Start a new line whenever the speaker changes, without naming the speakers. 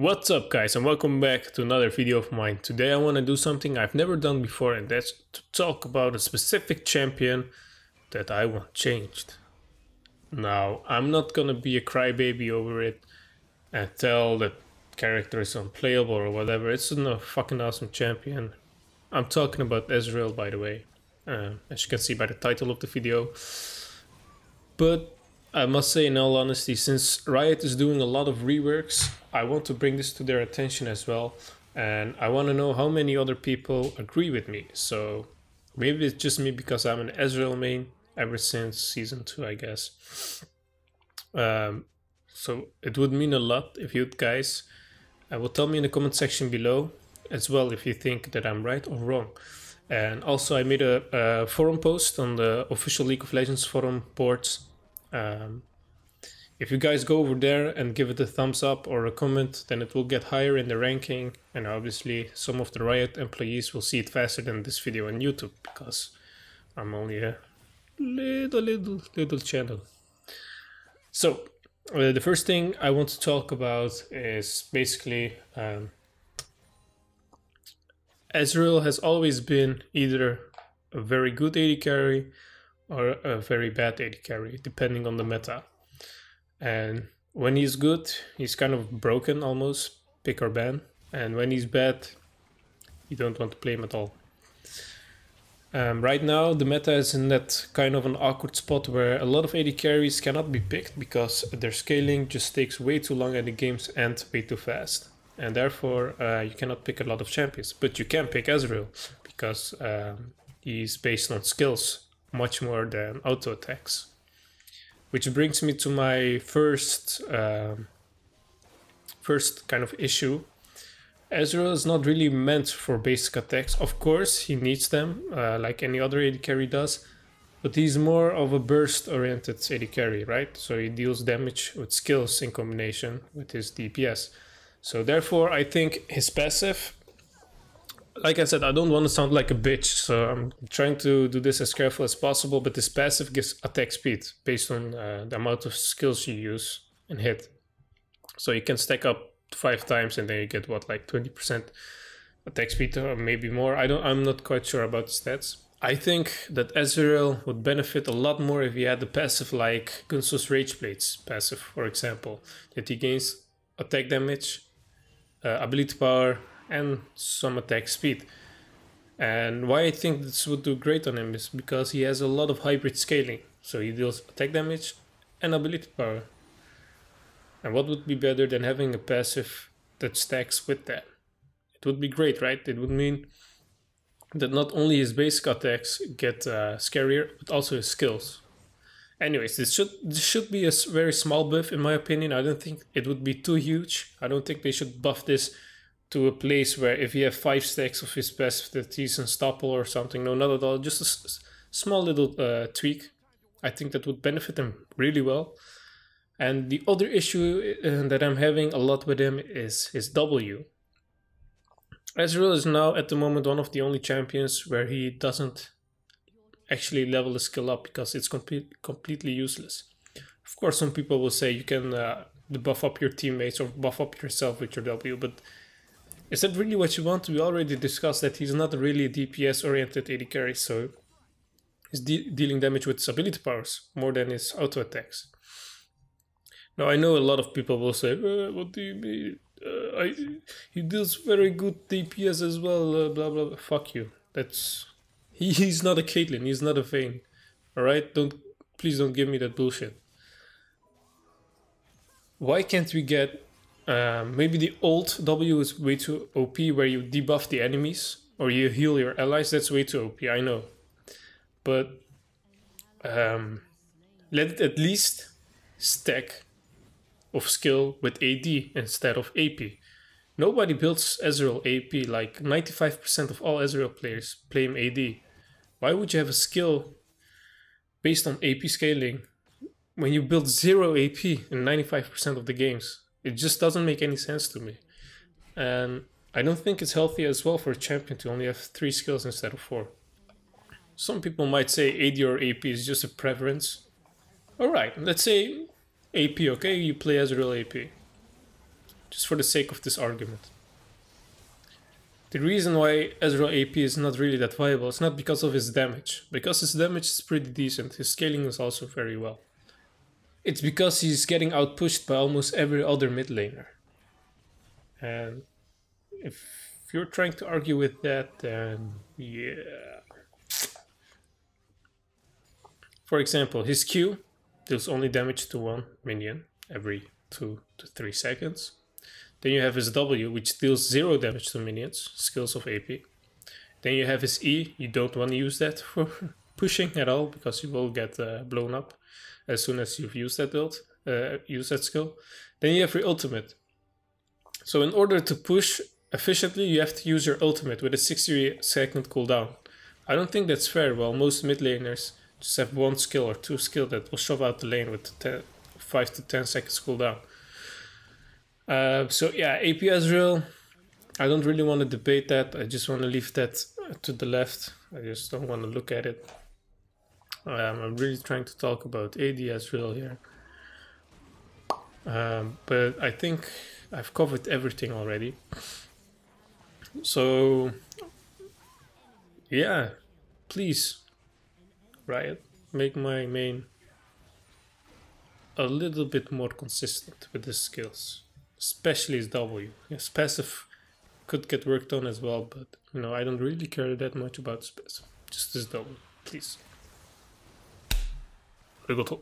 What's up guys, and welcome back to another video of mine. Today I want to do something I've never done before, and that's to talk about a specific champion that I want changed. Now, I'm not gonna be a crybaby over it and tell that character is unplayable or whatever. It's a fucking awesome champion. I'm talking about Ezreal, by the way, as you can see by the title of the video. But I must say, in all honesty, since Riot is doing a lot of reworks, I want to bring this to their attention as well. And I want to know how many other people agree with me. So maybe it's just me because I'm an Ezreal main ever since Season 2, I guess. So it would mean a lot if you guys will tell me in the comment section below as well if you think that I'm right or wrong. And also I made a forum post on the official League of Legends forum boards. If you guys go over there and give it a thumbs up or a comment, then it will get higher in the ranking, and obviously some of the Riot employees will see it faster than this video on YouTube because I'm only a little channel. So the first thing I want to talk about is basically Ezreal has always been either a very good AD carry or a very bad AD carry, depending on the meta. And when he's good, he's kind of broken almost, pick or ban. And when he's bad, you don't want to play him at all. Right now, the meta is in that kind of an awkward spot where a lot of AD carries cannot be picked because their scaling just takes way too long and the games end way too fast. And therefore, you cannot pick a lot of champions. But you can pick Ezreal because he's based on skills much more than auto attacks, which brings me to my first kind of issue. Ezreal is not really meant for basic attacks. Of course, he needs them like any other AD carry does, but he's more of a burst-oriented AD carry, right? So he deals damage with skills in combination with his DPS. So therefore, I think his passive, like I said, I don't want to sound like a bitch, so I'm trying to do this as careful as possible, but this passive gives attack speed based on the amount of skills you use and hit. So you can stack up 5 times and then you get what, like 20% attack speed or maybe more. I'm not quite sure about the stats. I think that Ezreal would benefit a lot more if he had a passive like Gunsoo's Rage Blades passive, for example, that he gains attack damage, ability power, and some attack speed. And why I think this would do great on him is because he has a lot of hybrid scaling. So he deals attack damage and ability power. And what would be better than having a passive that stacks with that? It would be great, right? It would mean that not only his basic attacks get scarier, but also his skills. Anyways, this should be a very small buff in my opinion. I don't think it would be too huge. I don't think they should buff this to a place where if you have 5 stacks of his passive that he's unstoppable or something. No, not at all. Just a small little tweak. I think that would benefit him really well. And the other issue that I'm having a lot with him is his W. Ezreal is now at the moment one of the only champions where he doesn't actually level the skill up because it's completely useless. Of course, some people will say you can buff up your teammates or buff up yourself with your W, but is that really what you want? We already discussed that he's not really a DPS-oriented AD carry, so he's dealing damage with his ability powers more than his auto attacks. Now, I know a lot of people will say, what do you mean? He deals very good DPS as well, blah, blah, blah. Fuck you. He's not a Caitlyn, he's not a Vayne. Alright? Please don't give me that bullshit. Why can't we get... maybe the old W is way too OP where you debuff the enemies or you heal your allies. That's way too OP, I know. But let it at least stack of skill with AD instead of AP. Nobody builds Ezreal AP. Like 95% of all Ezreal players play him AD. Why would you have a skill based on AP scaling when you build 0 AP in 95% of the games? It just doesn't make any sense to me. And I don't think it's healthy as well for a champion to only have 3 skills instead of 4. Some people might say AD or AP is just a preference. Alright, let's say AP, okay? You play Ezreal AP. just for the sake of this argument. The reason why Ezreal AP is not really that viable is not because of his damage. Because his damage is pretty decent, his scaling is also very well. It's because he's getting outpushed by almost every other mid laner. And if you're trying to argue with that, then yeah. For example, his Q deals only damage to one minion every 2 to 3 seconds. Then you have his W, which deals 0 damage to minions, skills of AP. Then you have his E, you don't want to use that for pushing at all, because you will get blown up as soon as you've used that build, use that skill. Then you have your ultimate. So in order to push efficiently, you have to use your ultimate with a 60-second cooldown. I don't think that's fair. Well, most mid laners just have 1 skill or 2 skill that will shove out the lane with 5 to 10 seconds cooldown. So yeah, AP Ezreal, I don't really want to debate that. I just want to leave that to the left. I just don't want to look at it. I'm really trying to talk about AD Ezreal here. But I think I've covered everything already. So yeah, please, Riot, make my main a little bit more consistent with his skills. Especially his W. His passive could get worked on as well, but I don't really care that much about his passive. Just his W, please. Arigato.